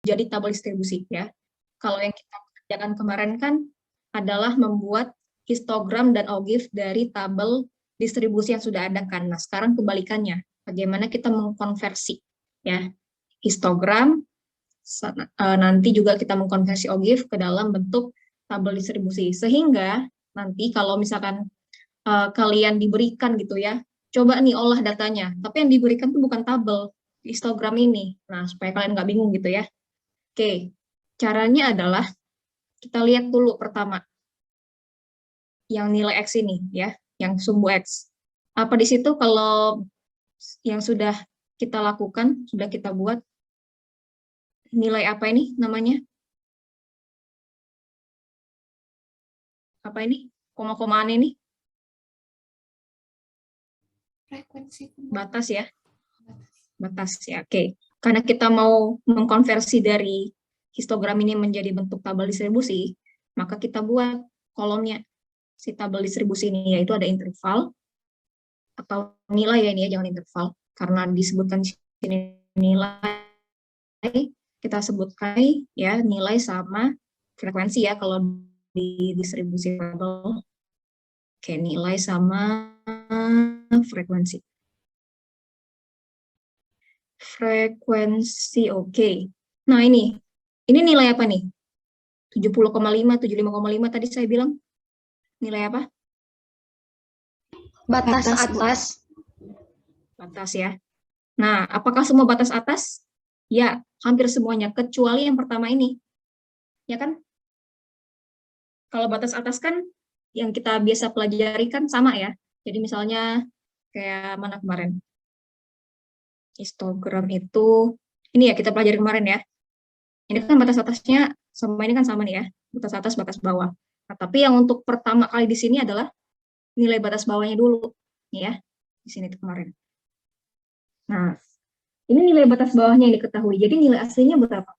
jadi tabel distribusi ya. Kalau yang kita kerjakan kemarin kan adalah membuat histogram dan OGIF dari tabel distribusi yang sudah ada kan. Nah, sekarang kebalikannya. Bagaimana kita mengkonversi ya histogram, nanti juga kita mengkonversi OGIF ke dalam bentuk tabel distribusi. Sehingga nanti kalau misalkan kalian diberikan gitu ya, coba nih olah datanya. Tapi yang diberikan tuh bukan tabel histogram ini. Nah, supaya kalian nggak bingung gitu ya. Oke, caranya adalah kita lihat dulu pertama yang nilai X ini ya, yang sumbu X. Apa di situ kalau yang sudah kita lakukan, sudah kita buat, nilai apa ini namanya? Apa ini? Koma-komaan ini? Frekuensi. Batas ya? Batas ya, oke. Karena kita mau mengkonversi dari histogram ini menjadi bentuk tabel distribusi, maka kita buat kolomnya si tabel distribusi ini, yaitu ada interval, atau nilai ya ini ya, jangan interval, karena disebutkan di sini nilai, kita sebutkan ya nilai sama frekuensi ya kalau di distribusi tabel. Oke, nilai sama frekuensi. Frekuensi, oke. Nah, ini nilai apa nih? 70,5, 75,5 tadi saya bilang. Nilai apa? Batas atas. Batas ya. Nah, apakah semua batas atas? Ya, hampir semuanya, kecuali yang pertama ini. Ya kan? Kalau batas atas kan yang kita biasa pelajari kan sama ya. Jadi misalnya kayak mana kemarin? Histogram itu, ini ya kita pelajari kemarin ya. Ini kan batas atasnya sama ini kan sama nih ya. Batas atas, batas bawah. Nah, tapi yang untuk pertama kali di sini adalah nilai batas bawahnya dulu. Nih ya, di sini tuh kemarin. Nah, ini nilai batas bawahnya yang diketahui. Jadi nilai aslinya berapa?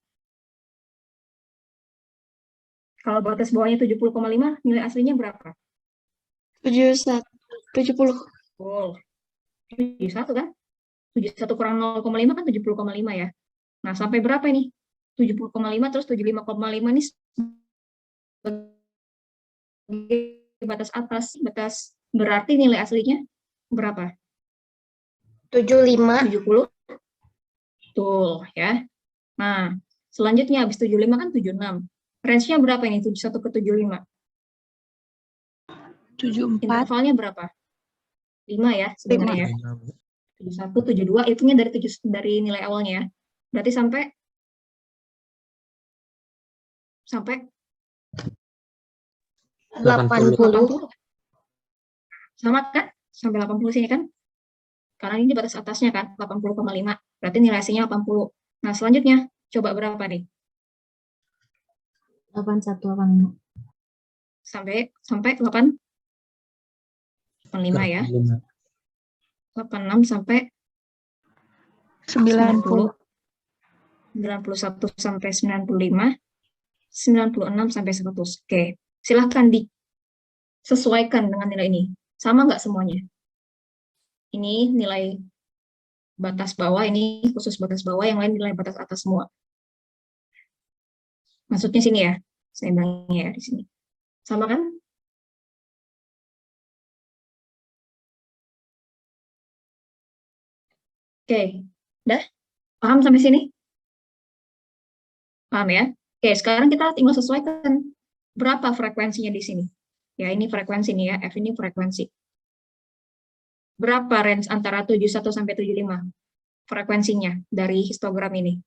Kalau batas bawahnya 70,5, nilai aslinya berapa? 70. Oh, 71 kan? 71 kurang 0,5 kan 70,5 ya. Nah, sampai berapa ini? 70,5 terus 75,5 ini batas atas. Batas berarti nilai aslinya berapa? 75. 70. Betul ya. Nah, selanjutnya habis 75 kan 76. Range-nya berapa ini? 71 ke 75. 74. Intervalnya berapa? 5 ya sebenarnya ya. 71, 72, hitungnya dari nilai awalnya ya. Berarti sampai 80. Sama kan? Sampai 80 sini kan? Karena ini batas atasnya kan, 80,5. Berarti nilai aslinya 80. Nah, selanjutnya coba berapa nih? 8185. Sampai 85 ya. 86 sampai 90. 91 sampai 95, 96 sampai 100. Oke, silahkan disesuaikan dengan nilai ini. Sama nggak semuanya? Ini nilai batas bawah, ini khusus batas bawah, yang lain nilai batas atas semua. Maksudnya sini ya, saya bilangnya ya di sini. Sama kan? Oke, udah? Paham sampai sini? Paham ya? Oke, sekarang kita tinggal sesuaikan berapa frekuensinya di sini. Ya, ini frekuensi nih ya, F ini frekuensi. Berapa range antara 71 sampai 75 frekuensinya dari histogram ini?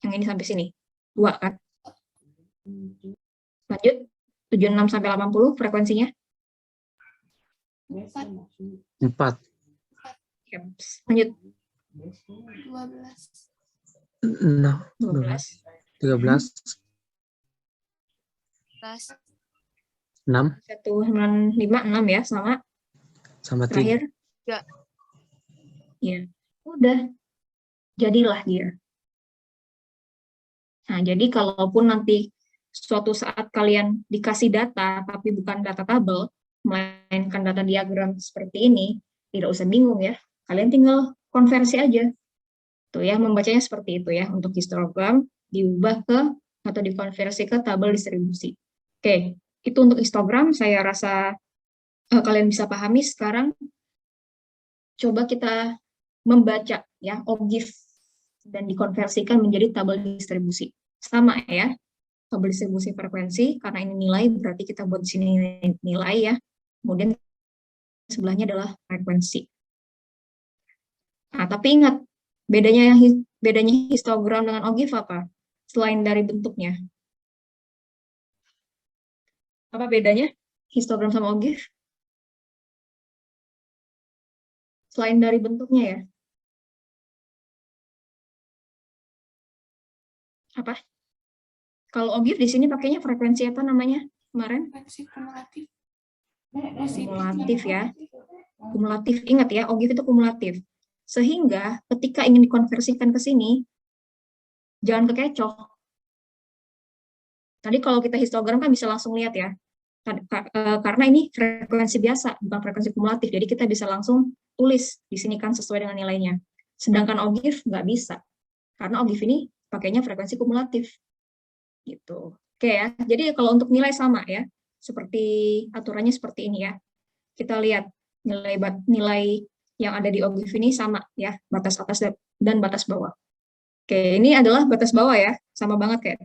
Yang ini sampai sini. 2 kan? Lanjut, 76 sampai 80 frekuensinya? 4. Lanjut. 12. 12. 13. 6. 195, 6 ya, sama terakhir. Ya, udah. Jadilah dia. Nah, jadi kalaupun nanti suatu saat kalian dikasih data, tapi bukan data tabel, melainkan data diagram seperti ini, tidak usah bingung ya. Kalian tinggal konversi aja. Tuh ya, membacanya seperti itu ya untuk histogram. diubah ke atau dikonversi ke tabel distribusi. Oke, itu untuk histogram. Saya rasa kalian bisa pahami. Sekarang coba kita membaca ya OGIF dan dikonversikan menjadi tabel distribusi. Sama ya, tabel distribusi frekuensi, karena ini nilai, berarti kita buat di sini nilai ya. Kemudian sebelahnya adalah frekuensi. Nah, tapi ingat, bedanya histogram dengan OGIF apa? Selain dari bentuknya. Apa bedanya histogram sama OGIF? Selain dari bentuknya ya. Apa? Kalau OGIF di sini pakainya frekuensi apa namanya kemarin? Frekuensi kumulatif. Kumulatif ya. Kumulatif. Ingat ya, OGIF itu kumulatif. Sehingga ketika ingin dikonversikan ke sini, jangan kekecoh. Tadi kalau kita histogram kan bisa langsung lihat ya. Karena ini frekuensi biasa, bukan frekuensi kumulatif. Jadi kita bisa langsung tulis di sini kan sesuai dengan nilainya. Sedangkan OGIF nggak bisa. Karena OGIF ini pakainya frekuensi kumulatif. Gitu. Oke ya. Jadi kalau untuk nilai sama ya. Seperti aturannya seperti ini ya. Kita lihat nilai yang ada di OGIF ini sama ya, batas atas dan batas bawah. Oke, ini adalah batas bawah ya, sama banget kayak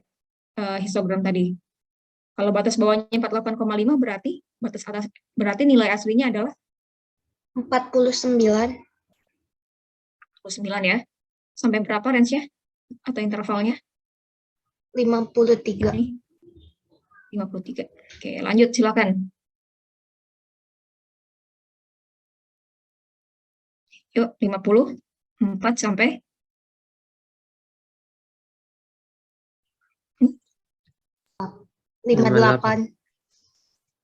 histogram tadi. Kalau batas bawahnya 48,5 berarti batas atas berarti nilai aslinya adalah 49. 49 ya. Sampai berapa range-nya atau intervalnya? 53. Ini 53. Oke, lanjut silakan. Yuk, 54 sampai 58.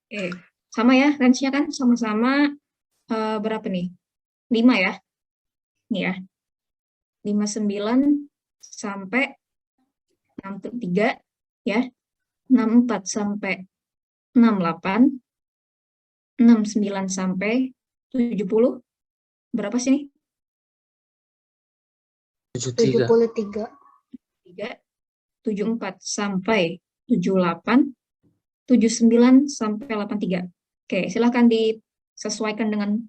Oke, sama ya, range-nya kan sama-sama berapa nih? 5 ya. Ini ya. 59 sampai 63 ya. 64 sampai 68. 69 sampai 70. Berapa sih nih? 73. 3, 74 sampai 78, 79 sampai 83. Oke, silahkan disesuaikan dengan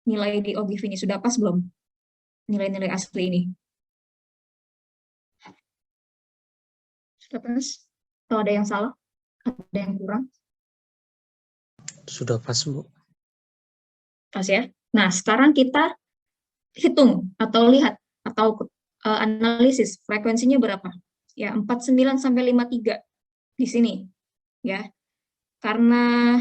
nilai di OGIF ini. Sudah pas belum? Nilai-nilai asli ini. Sudah pas? Atau ada yang salah? Ada yang kurang? Sudah pas, Bu. Pas ya? Nah, sekarang kita hitung atau lihat atau analisis frekuensinya berapa? Ya, 49 sampai 53 di sini. Ya. Karena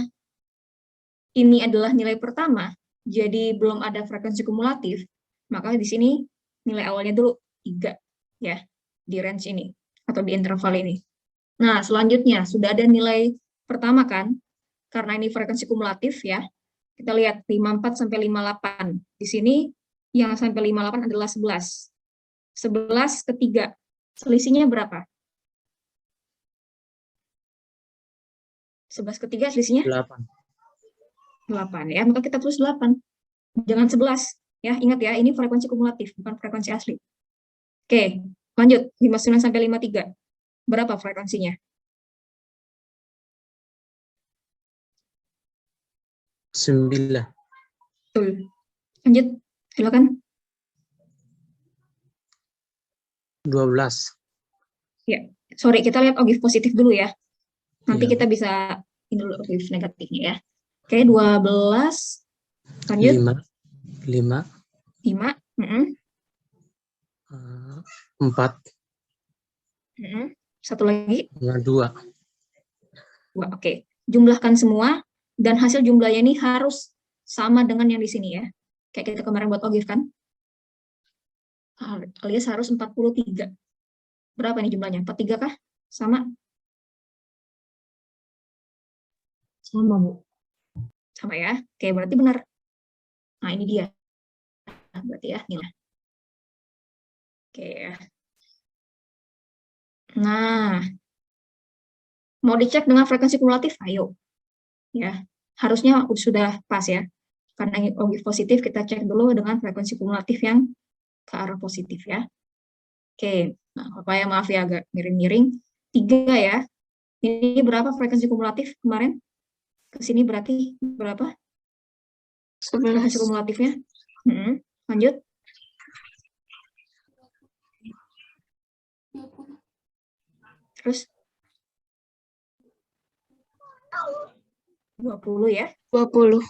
ini adalah nilai pertama, jadi belum ada frekuensi kumulatif, maka di sini nilai awalnya dulu 3 ya, di range ini atau di interval ini. Nah, selanjutnya sudah ada nilai pertama kan? Karena ini frekuensi kumulatif ya. Kita lihat 54 sampai 58. Di sini yang sampai 58 adalah 11. 11 ke 3. Selisihnya berapa? 11 ke 3 selisihnya 8. 8 ya. Maka kita tulis 8. Jangan 11 ya. Ingat ya, ini frekuensi kumulatif, bukan frekuensi asli. Oke, lanjut 59 sampai 53. Berapa frekuensinya? 9. Betul. Lanjut, silakan. 12. Ya, sorry, kita lihat OGIF positif dulu ya. Nanti Iya. kita bisa ini dulu OGIF negatifnya ya. Oke, 12. Lanjut. 5. 5. 4. Satu lagi. 2. 2. Oke. Jumlahkan semua dan hasil jumlahnya ini harus sama dengan yang di sini ya. Kayak kita kemarin buat OGIF kan. Alias harus 43. Berapa nih jumlahnya? 43 kah? Sama? Sama, Bu. Sama ya. Oke, berarti benar. Nah, ini dia. Berarti ya, nilai. Oke. Nah, mau dicek dengan frekuensi kumulatif? Ayo. Ya, harusnya sudah pas ya. Karena OGIF positif, kita cek dulu dengan frekuensi kumulatif yang ke arah positif ya. Oke, nah Bapak ya maaf ya agak miring-miring. 3 ya. Ini berapa frekuensi kumulatif kemarin? Ke sini berarti berapa? Frekuensi 11. kumulatifnya? Lanjut. Terus 20 ya. 20.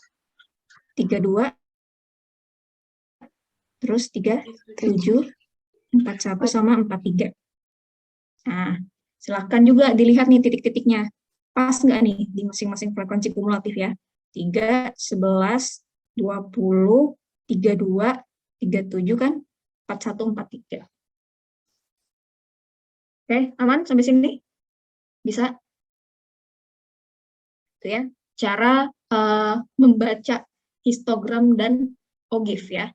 32. Terus 37, 41 sama 43. Nah, silahkan juga dilihat nih titik-titiknya. Pas nggak nih di masing-masing frekuensi kumulatif ya. 3, 11, 20, 32, 37 kan? 41, 43. Oke, aman sampai sini? Bisa? Itu ya. Cara membaca histogram dan OGIF ya.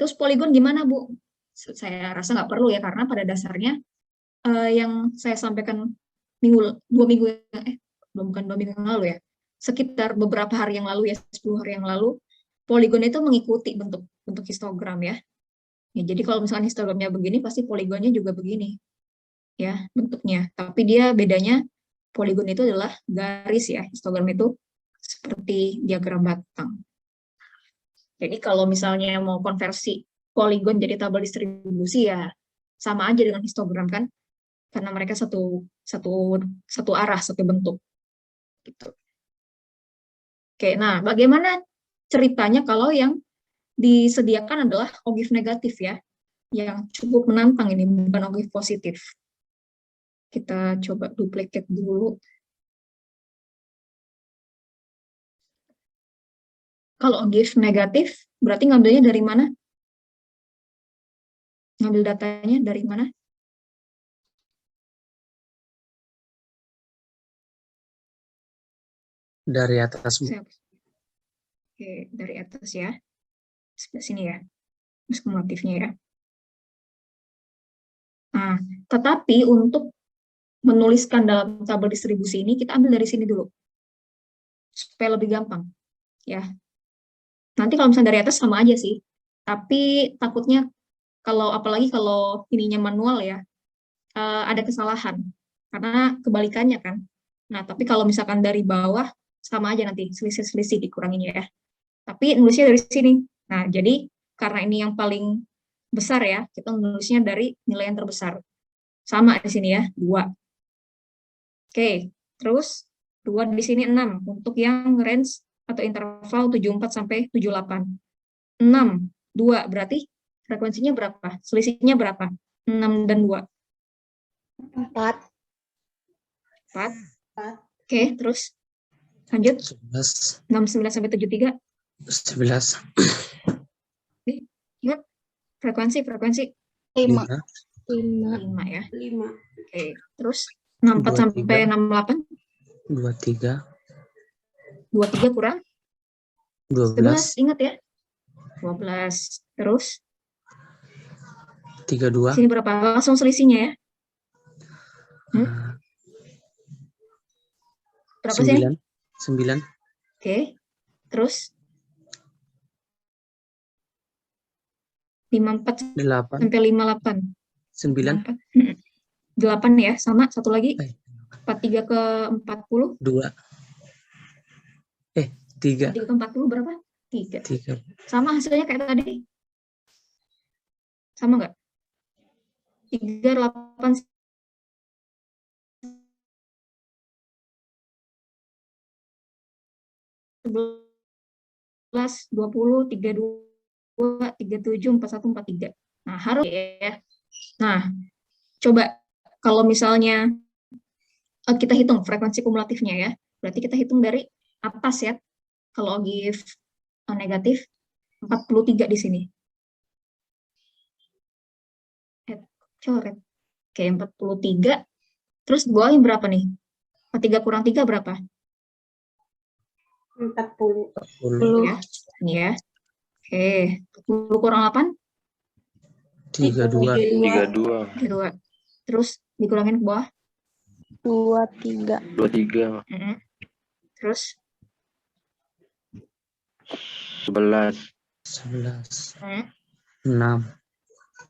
Terus poligon gimana, Bu? Saya rasa nggak perlu ya, karena pada dasarnya yang saya sampaikan dua minggu bukan 2 minggu yang lalu ya, sekitar beberapa hari yang lalu ya, 10 hari yang lalu, poligon itu mengikuti bentuk histogram ya. Jadi kalau misalkan histogramnya begini, pasti poligonnya juga begini ya bentuknya. Tapi dia bedanya poligon itu adalah garis ya, histogram itu seperti diagram batang. Jadi kalau misalnya mau konversi poligon jadi tabel distribusi ya sama aja dengan histogram kan, karena mereka satu arah, satu bentuk. Gitu. Oke, nah bagaimana ceritanya kalau yang disediakan adalah OGIF negatif ya, yang cukup menantang ini, bukan OGIF positif. Kita coba duplicate dulu. Kalau OGIF negatif, berarti ngambilnya dari mana? Ngambil datanya dari mana? Dari atas, Bu. Oke, dari atas ya. Sebelah sini ya. Terus kumulatifnya ya. Nah, tetapi untuk menuliskan dalam tabel distribusi ini, kita ambil dari sini dulu. Supaya lebih gampang. Ya. Nanti kalau misalnya dari atas sama aja sih. Tapi takutnya apalagi kalau ininya manual ya, ada kesalahan. Karena kebalikannya kan. Nah, tapi kalau misalkan dari bawah, sama aja nanti, selisih-selisih dikuranginnya ya. Tapi nulisnya dari sini. Nah, jadi karena ini yang paling besar ya, kita nulisnya dari nilai yang terbesar. Sama di sini ya, 2. Oke, terus 2 di sini 6 untuk yang range atau interval 74 sampai 78. 6, 2 berarti frekuensinya berapa? Selisihnya berapa? 6 dan 2. 4. 4. Oke, terus lanjut. 11. 69 sampai 73. 11. Ingat frekuensi 5. 5 ya. 5. Oke, terus 64 sampai 68. 23. 23 kurang 12. 11, ingat ya. 12. Terus 32. sini berapa? Langsung selisihnya ya. Berapa sih? 9. Oke. Terus 54 8. sampai 58. 9. 8 ya, sama satu lagi. 43 ke 40. 2. 3. 43 ke 40 berapa? 3. 3. Sama hasilnya kayak tadi. Sama nggak? 3, 8, 11, 20, 32, 37, 41, 43. Nah, harus ya. Nah, coba kalau misalnya kita hitung frekuensi kumulatifnya ya. Berarti kita hitung dari atas ya. Kalau OGIF negatif, 43 di sini. Coret. Oke, 43. Terus bawahin berapa nih? 43 kurang 3 berapa? 40. 10. Ya. Ini ya. Oke, 40 kurang 8? 32. 32. Terus dikurangin ke bawah? 23. 23. Terus 11. 11. 6.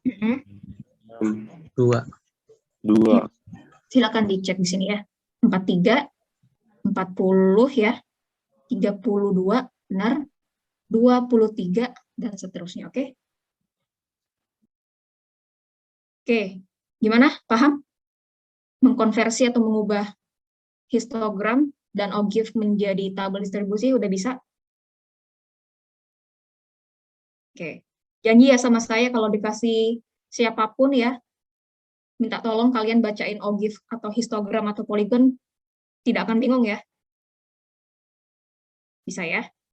6. 2. 2. Silakan dicek di sini ya. 43, 40 ya, 32, benar, 23, dan seterusnya, oke? Oke, gimana? Paham? Mengkonversi atau mengubah histogram dan OGIF menjadi tabel distribusi, udah bisa? Oke, janji ya sama saya kalau dikasih siapapun ya, minta tolong kalian bacain OGIF atau histogram atau poligon, tidak akan bingung ya. Bisa ya?